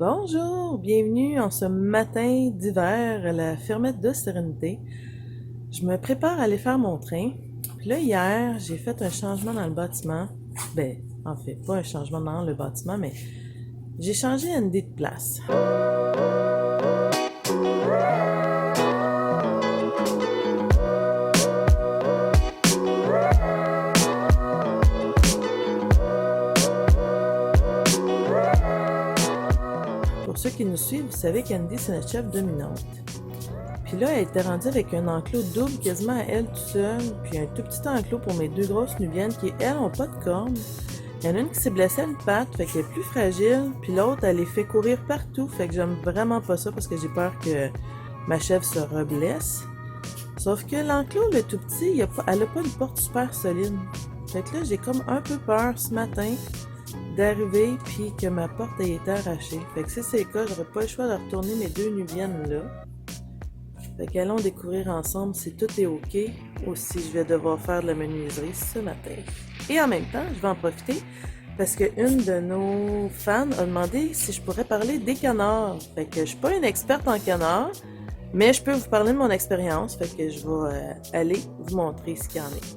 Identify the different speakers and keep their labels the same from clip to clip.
Speaker 1: Bonjour, bienvenue en ce matin d'hiver à la fermette de Sérénité. Je me prépare à aller faire mon train. Puis là, hier, j'ai fait un changement dans le bâtiment. En fait, pas un changement dans le bâtiment, mais j'ai changé Andy de place. Pour ceux qui nous suivent, vous savez qu'Andy, c'est notre chef dominante. Puis là, elle était rendue avec un enclos double quasiment à elle tout seule, puis un tout petit enclos pour mes deux grosses nubiennes qui, elles, ont pas de cornes. Il y en a une qui s'est blessée à une patte, fait qu'elle est plus fragile, puis l'autre, elle les fait courir partout, fait que j'aime vraiment pas ça parce que j'ai peur que ma chèvre se reblesse. Sauf que l'enclos, le tout petit, elle a pas une porte super solide. Fait que là, j'ai comme un peu peur ce matin d'arriver puis que ma porte ait été arrachée. Fait que si c'est le cas, j'aurais pas le choix de retourner mes deux nubiennes là. Fait qu'allons découvrir ensemble si tout est ok ou si je vais devoir faire de la menuiserie ce matin. Et en même temps, je vais en profiter parce qu'une de nos fans a demandé si je pourrais parler des canards. Fait que je suis pas une experte en canards, mais je peux vous parler de mon expérience. Fait que je vais aller vous montrer ce qu'il y en est.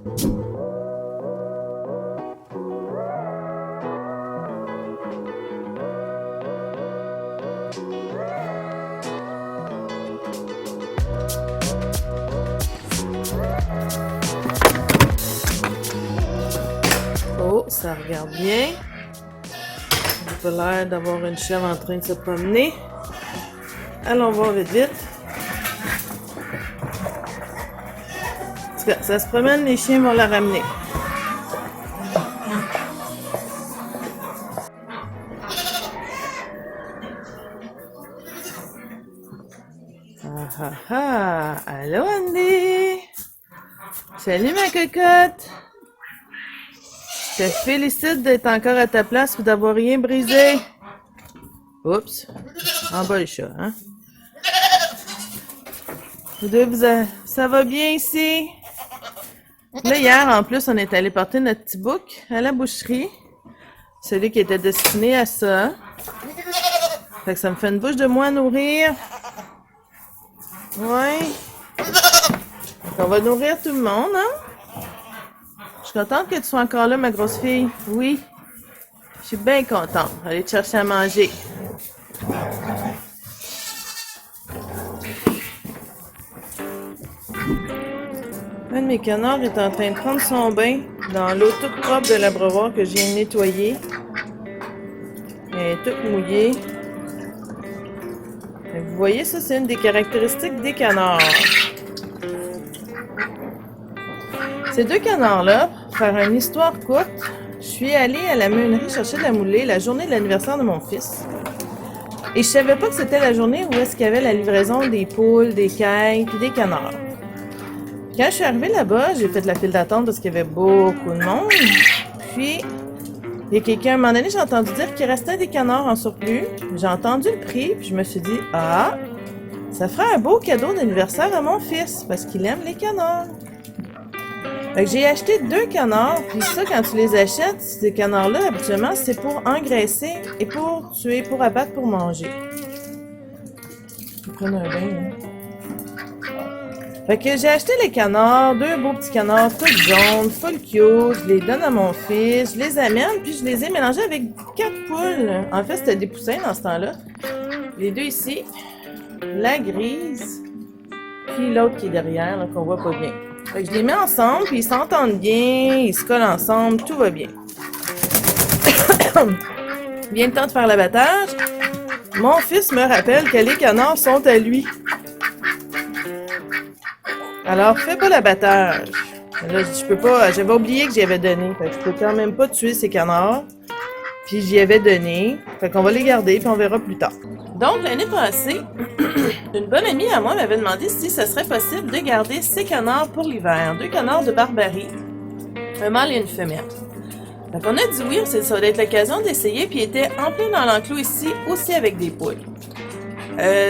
Speaker 1: Oh, ça regarde bien. On a pas l'air d'avoir une chèvre en train de se promener. Allons voir vite vite. En tout cas, ça se promène, les chiens vont la ramener. Ah ah ah! Allô Andy! Salut ma cocotte! Je te félicite d'être encore à ta place et d'avoir rien brisé. Oups. En bas le chat, hein? Vous deux, ça va bien ici? Là, hier, en plus, on est allé porter notre petit bouc à la boucherie. Celui qui était destiné à ça. Fait que ça me fait une bouche de moi à nourrir. Ouais. On va nourrir tout le monde, hein? Je suis contente que tu sois encore là, ma grosse fille. Oui. Je suis bien contente. Allez te chercher à manger. Un de mes canards est en train de prendre son bain dans l'eau toute propre de l'abreuvoir que je viens de nettoyer. Elle est toute mouillée. Vous voyez, ça, c'est une des caractéristiques des canards. Ces deux canards-là, pour faire une histoire courte, je suis allée à la meunerie chercher de la moulée la journée de l'anniversaire de mon fils. Et je savais pas que c'était la journée où est-ce qu'il y avait la livraison des poules, des cailles puis des canards. Quand je suis arrivée là-bas, j'ai fait la file d'attente parce qu'il y avait beaucoup de monde. Puis, il y a quelqu'un, à un moment donné, j'ai entendu dire qu'il restait des canards en surplus. J'ai entendu le prix, puis je me suis dit, ah, ça ferait un beau cadeau d'anniversaire à mon fils parce qu'il aime les canards. Fait que j'ai acheté 2 canards, puis ça, quand tu les achètes, ces canards-là, habituellement, c'est pour engraisser et pour tuer, pour abattre, pour manger. Ils prennent un bain, là. Fait que j'ai acheté les canards, 2 beaux petits canards, tout jaunes, full cute, je les donne à mon fils, je les amène, puis je les ai mélangés avec 4 poules. En fait, c'était des poussins dans ce temps-là. Les 2 ici, la grise, puis l'autre qui est derrière, là, qu'on voit pas bien. Fait que je les mets ensemble, puis ils s'entendent bien, ils se collent ensemble, tout va bien. Vient le temps de faire l'abattage. Mon fils me rappelle que les canards sont à lui. Alors, fais pas l'abattage. Là, je peux pas, j'avais oublié que j'y avais donné. Fait que je peux quand même pas tuer ces canards. Puis j'y avais donné. Fait qu'on va les garder, puis on verra plus tard. Donc, l'année passée, une bonne amie à moi m'avait demandé si ce serait possible de garder ces canards pour l'hiver. 2 canards de Barbarie, un mâle et une femelle. Fait qu'on a dit oui, ça va être l'occasion d'essayer, puis il était en plein dans l'enclos ici, aussi avec des poules.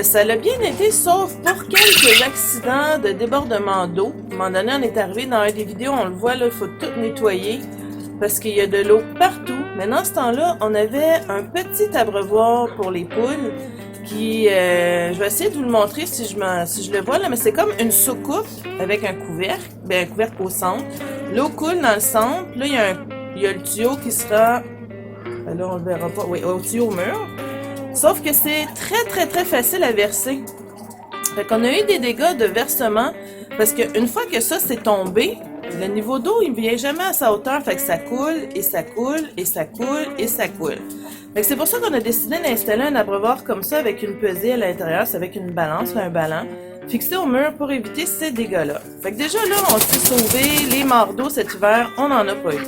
Speaker 1: Ça l'a bien été, sauf pour quelques accidents de débordement d'eau. À un moment donné, on est arrivé dans une des vidéos, on le voit, là, il faut tout nettoyer, parce qu'il y a de l'eau partout. Mais dans ce temps-là, on avait un petit abreuvoir pour les poules qui, je vais essayer de vous le montrer si je le vois là, mais c'est comme une soucoupe avec un couvercle, un couvercle au centre. L'eau coule dans le centre, là il y a le tuyau qui sera, là on le verra pas, oui, au tuyau au mur. Sauf que c'est très facile à verser. Fait qu'on a eu des dégâts de versement parce qu'une fois que ça s'est tombé, le niveau d'eau il vient jamais à sa hauteur, fait que ça coule et ça coule et ça coule et ça coule. Fait que c'est pour ça qu'on a décidé d'installer un abreuvoir comme ça avec une pesée à l'intérieur, c'est avec une balance, un ballon, fixé au mur pour éviter ces dégâts-là. Fait que déjà là, on s'est sauvé les morts d'eau cet hiver, on n'en a pas eu.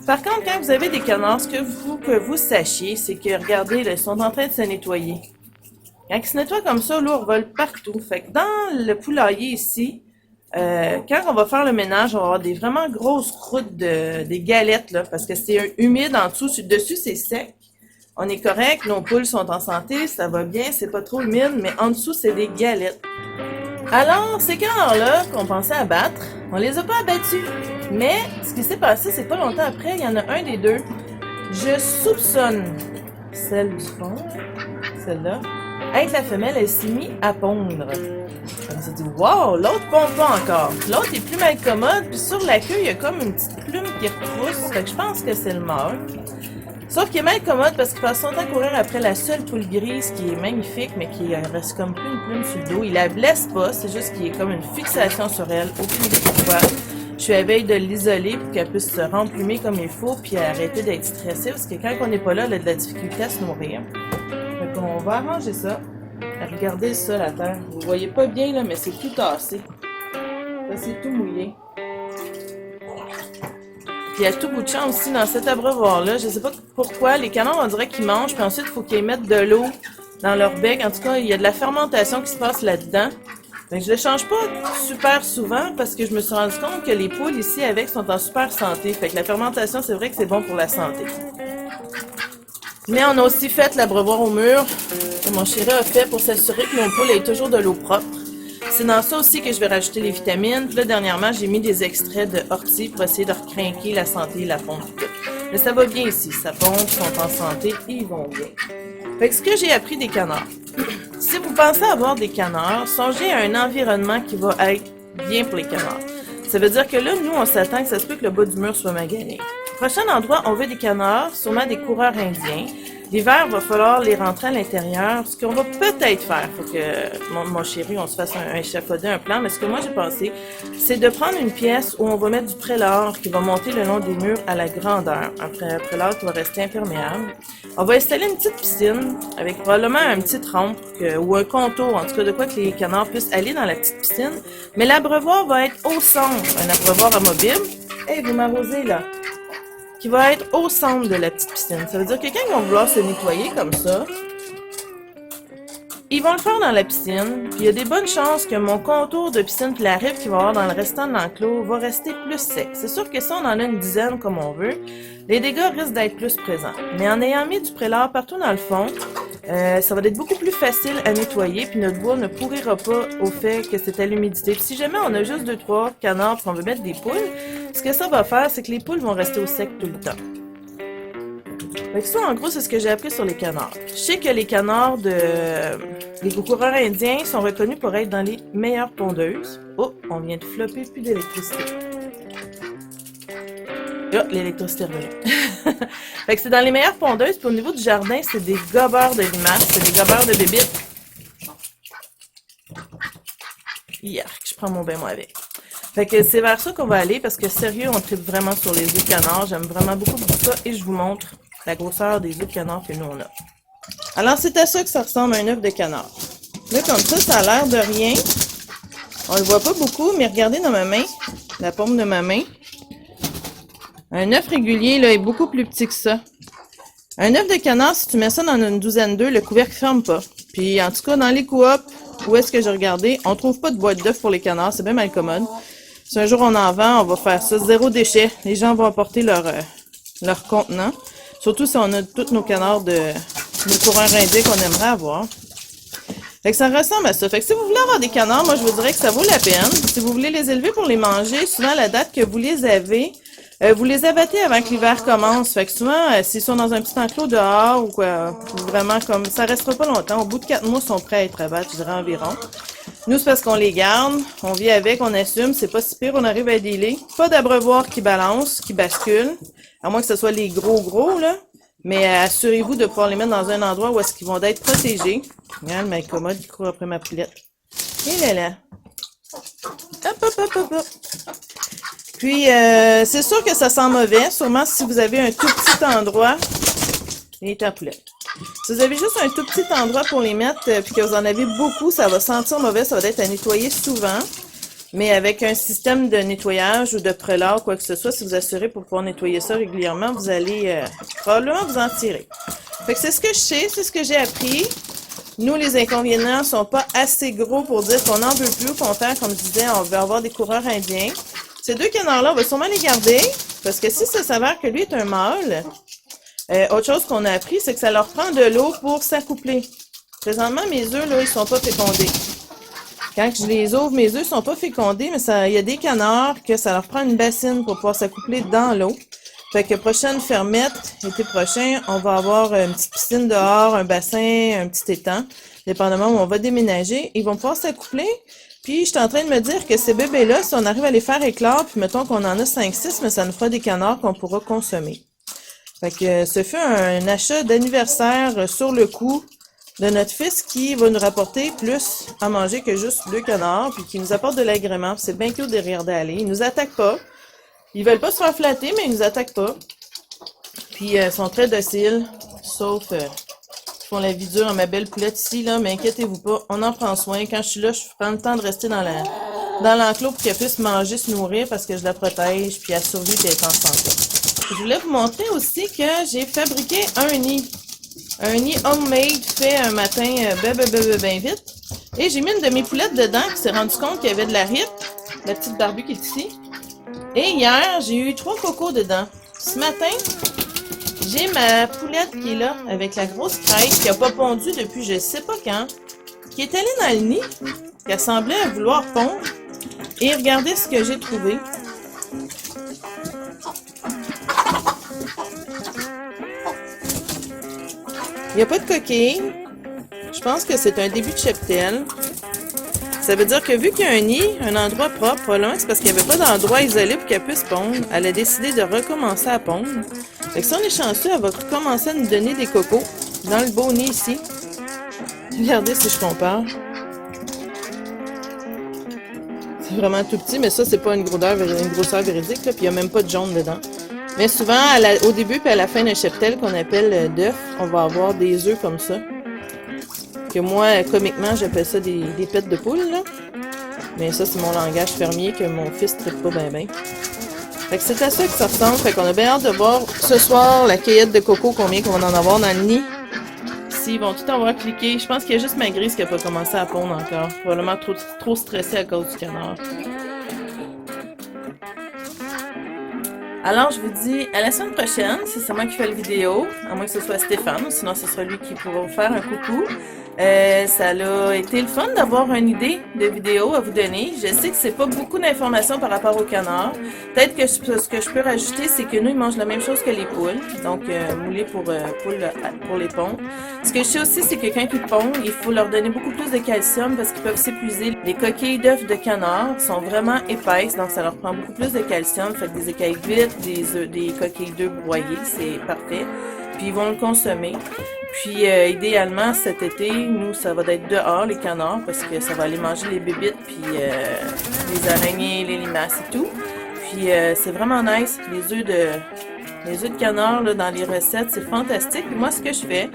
Speaker 1: Par contre, quand vous avez des canards, ce que vous sachiez, c'est que, regardez, là, ils sont en train de se nettoyer. Quand ils se nettoient comme ça, l'eau revole partout. Fait que dans le poulailler ici, quand on va faire le ménage, on va avoir des vraiment grosses croûtes des galettes, là, parce que c'est humide en dessous. Dessus, c'est sec. On est correct, nos poules sont en santé, ça va bien, c'est pas trop humide, mais en dessous, c'est des galettes. Alors, ces canards-là qu'on pensait abattre, on les a pas abattus. Mais, ce qui s'est passé, c'est pas longtemps après, il y en a un des deux. Je soupçonne celle du fond, celle-là, être la femelle, elle s'est mise à pondre. On s'est dit, wow, l'autre pond pas encore. L'autre est plus malcommode, puis sur la queue, il y a comme une petite plume qui retrousse, fait que je pense que c'est le mâle. Sauf qu'il est mal commode parce qu'il passe son temps à courir après la seule poule grise qui est magnifique, mais qui reste comme plus une plume sur le dos. Il la blesse pas, c'est juste qu'il y a comme une fixation sur elle. Aucune idée pourquoi. Je suis à veille de l'isoler pour qu'elle puisse se remplumer comme il faut, puis arrêter d'être stressée, parce que quand on n'est pas là, elle a de la difficulté à se nourrir. Fait qu'on va arranger ça. Regardez ça, la terre. Vous voyez pas bien, là, mais c'est tout tassé. Ça, c'est tout mouillé. Puis il y a tout bout de champ aussi dans cet abreuvoir-là. Je sais pas pourquoi. Les canards, on dirait qu'ils mangent, puis ensuite, il faut qu'ils mettent de l'eau dans leur bec. En tout cas, il y a de la fermentation qui se passe là-dedans. Donc, je le change pas super souvent parce que je me suis rendu compte que les poules ici avec sont en super santé. Fait que la fermentation, c'est vrai que c'est bon pour la santé. Mais on a aussi fait l'abreuvoir au mur que mon chéri a fait pour s'assurer que nos poules aient toujours de l'eau propre. C'est dans ça aussi que je vais rajouter les vitamines. Puis là, dernièrement, j'ai mis des extraits de ortie pour essayer de recrinquer la santé et la pompe. Mais ça va bien ici. Ça pompe, ils sont en santé et ils vont bien. Fait que ce que j'ai appris des canards. Si vous pensez avoir des canards, songez à un environnement qui va être bien pour les canards. Ça veut dire que là, nous, on s'attend que ça se peut que le bas du mur soit magané. Prochain endroit, on veut des canards, sûrement des coureurs indiens. L'hiver, il va falloir les rentrer à l'intérieur. Ce qu'on va peut-être faire, faut que mon chéri, on se fasse un échafaudé, un plan, mais ce que moi j'ai pensé, c'est de prendre une pièce où on va mettre du prélard qui va monter le long des murs à la grandeur. Un prélard qui va rester imperméable. On va installer une petite piscine avec probablement une petite rampe ou un contour, en tout cas de quoi que les canards puissent aller dans la petite piscine. Mais l'abreuvoir va être au centre, un abreuvoir amovible. Hey, vous m'arrosez là! Qui va être au centre de la petite piscine. Ça veut dire que quand ils vont vouloir se nettoyer comme ça, ils vont le faire dans la piscine, puis il y a des bonnes chances que mon contour de piscine puis la rive qu'il va y avoir dans le restant de l'enclos va rester plus sec. C'est sûr que si on en a une dizaine comme on veut, les dégâts risquent d'être plus présents. Mais en ayant mis du prélard partout dans le fond, ça va être beaucoup plus facile à nettoyer, puis notre bois ne pourrira pas au fait que c'est à l'humidité. Puis si jamais on a juste 2-3 canards puis on veut mettre des poules, ce que ça va faire, c'est que les poules vont rester au sec tout le temps. Fait que ça, en gros, c'est ce que j'ai appris sur les canards. Je sais que les canards les coureurs indiens sont reconnus pour être dans les meilleures pondeuses. Oh, on vient de flopper plus d'électricité. Oh, l'électricité est revenue. Fait que c'est dans les meilleures pondeuses, puis au niveau du jardin, c'est des gobeurs de limaces, c'est des gobeurs de bébites. Yark, je prends mon bain moi avec. Fait que c'est vers ça qu'on va aller, parce que sérieux, on tripe vraiment sur les œufs de canard. J'aime vraiment beaucoup ça, et je vous montre la grosseur des œufs de canard que nous on a. Alors, c'est à ça que ça ressemble un œuf de canard. Là, comme ça a l'air de rien. On le voit pas beaucoup, mais regardez dans ma main, la paume de ma main. Un œuf régulier, là, est beaucoup plus petit que ça. Un œuf de canard, si tu mets ça dans une douzaine d'œufs, le couvercle ferme pas. Puis, en tout cas, dans les coops, où est-ce que j'ai regardé, on trouve pas de boîte d'œufs pour les canards, c'est bien mal commode. Si un jour on en vend, on va faire ça, zéro déchet. Les gens vont apporter leur contenant. Surtout si on a tous nos canards nos coureurs indiens qu'on aimerait avoir. Fait que ça ressemble à ça. Fait que si vous voulez avoir des canards, moi je vous dirais que ça vaut la peine. Si vous voulez les élever pour les manger, souvent à la date que vous les avez, Vous les abattez avant que l'hiver commence. Fait que souvent, s'ils sont dans un petit enclos dehors ou quoi, ou vraiment comme ça restera pas longtemps. Au bout de 4 mois, ils sont prêts à être abattus, je dirais environ. Nous, c'est parce qu'on les garde, on vit avec, on assume, c'est pas si pire, on arrive à dealer. Pas d'abreuvoir qui balance, qui bascule, à moins que ce soit les gros, là. Mais assurez-vous de pouvoir les mettre dans un endroit où est-ce qu'ils vont être protégés. Regarde, ma commode, il court après ma poulette. Et là là. Hop. Puis, c'est sûr que ça sent mauvais, sûrement si vous avez un tout petit endroit. Il est en poulette. Si vous avez juste un tout petit endroit pour les mettre, puis que vous en avez beaucoup, ça va sentir mauvais, ça va être à nettoyer souvent. Mais avec un système de nettoyage ou de prélat, quoi que ce soit, si vous assurez pour pouvoir nettoyer ça régulièrement, vous allez probablement vous en tirer. Fait que c'est ce que je sais, c'est ce que j'ai appris. Nous, les inconvénients sont pas assez gros pour dire qu'on n'en veut plus. Au contraire, comme je disais, on veut avoir des coureurs indiens. Ces 2 canards-là, on va sûrement les garder, parce que si ça s'avère que lui est un mâle, autre chose qu'on a appris, c'est que ça leur prend de l'eau pour s'accoupler. Présentement, mes œufs, là, ils sont pas fécondés. Quand je les ouvre, mes œufs sont pas fécondés, mais il y a des canards que ça leur prend une bassine pour pouvoir s'accoupler dans l'eau. Fait que prochaine fermette, l'été prochain, on va avoir une petite piscine dehors, un bassin, un petit étang, dépendamment où on va déménager. Ils vont pouvoir s'accoupler. Puis, je suis en train de me dire que ces bébés-là, si on arrive à les faire éclore, puis mettons qu'on en a 5-6, mais ça nous fera des canards qu'on pourra consommer. Fait que ce fut un achat d'anniversaire sur le coup de notre fils qui va nous rapporter plus à manger que juste 2 canards, puis qui nous apporte de l'agrément. C'est bien cute de les regarder aller. Ils nous attaquent pas. Ils veulent pas se faire flatter, mais ils nous attaquent pas. Puis ils sont très dociles, sauf ils font la vie dure à ma belle poulette ici, là, mais inquiétez-vous pas, on en prend soin. Quand je suis là, je prends le temps de rester dans l'enclos pour qu'elle puisse manger, se nourrir, parce que je la protège, puis elle survit et elle est en santé. Je voulais vous montrer aussi que j'ai fabriqué un nid. Un nid homemade fait un matin ben vite. Et j'ai mis une de mes poulettes dedans qui s'est rendu compte qu'il y avait de la rite, la petite Barbue qui est ici. Et hier, j'ai eu 3 cocos dedans. Ce matin, j'ai ma poulette qui est là, avec la grosse crête, qui a pas pondu depuis je sais pas quand, qui est allée dans le nid, qui semblait vouloir pondre. Et regardez ce que j'ai trouvé. Il n'y a pas de coquille. Je pense que c'est un début de cheptel. Ça veut dire que vu qu'il y a un nid, un endroit propre, probablement c'est parce qu'il n'y avait pas d'endroit isolé pour qu'elle puisse pondre. Elle a décidé de recommencer à pondre. Fait que si on est chanceux, elle va commencer à nous donner des cocos dans le beau nid ici. Regardez si je compare. C'est vraiment tout petit, mais ça, c'est pas une grosseur véridique, là, puis il n'y a même pas de jaune dedans. Mais souvent, au début et à la fin d'un cheptel qu'on appelle d'œuf, on va avoir des œufs comme ça. Que moi, comiquement, j'appelle ça des pètes de poule, là. Mais ça, c'est mon langage fermier que mon fils ne traite pas bien. Fait que c'est à ça que ça ressemble. Fait qu'on a bien hâte de voir ce soir la cueillette de coco, combien qu'on va en avoir dans le nid. S'ils vont tout avoir cliqué. Je pense qu'il y a juste ma grise qui n'a pas commencé à pondre encore. Probablement trop stressée à cause du canard. Alors, je vous dis à la semaine prochaine, si c'est moi qui fais la vidéo, à moins que ce soit Stéphane, ou sinon ce sera lui qui pourra vous faire un coucou. Ça a été le fun d'avoir une idée de vidéo à vous donner. Je sais que c'est pas beaucoup d'informations par rapport au canard. Peut-être que ce que je peux rajouter, c'est que nous, ils mangent la même chose que les poules. Donc, moulé pour les ponds. Ce que je sais aussi, c'est que quand ils pondent, il faut leur donner beaucoup plus de calcium parce qu'ils peuvent s'épuiser. Les coquilles d'œufs de canard sont vraiment épaisses, donc ça leur prend beaucoup plus de calcium. Fait que des écailles vides, des coquilles d'œufs broyées, c'est parfait. Puis ils vont le consommer. Puis idéalement cet été, nous ça va être dehors les canards parce que ça va aller manger les bébites puis les araignées, les limaces et tout. Puis c'est vraiment nice les œufs de canard là, dans les recettes, c'est fantastique. Puis moi ce que je fais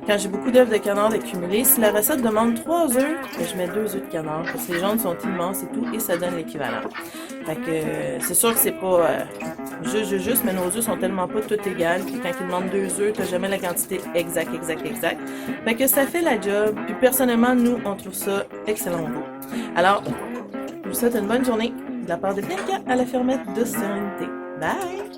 Speaker 1: quand j'ai beaucoup d'œufs de canard d'accumuler, si la recette demande 3 œufs, je mets 2 œufs de canard parce que les jaunes sont immenses et tout et ça donne l'équivalent. Fait que c'est sûr que c'est pas juste, mais nos œufs sont tellement pas tout égales. Puis quand ils demandent 2 œufs, t'as jamais la quantité exacte. Fait que ça fait la job. Puis personnellement, nous, on trouve ça excellent. Alors, je vous souhaite une bonne journée de la part de Bianca à la fermette de Sérénité. Bye!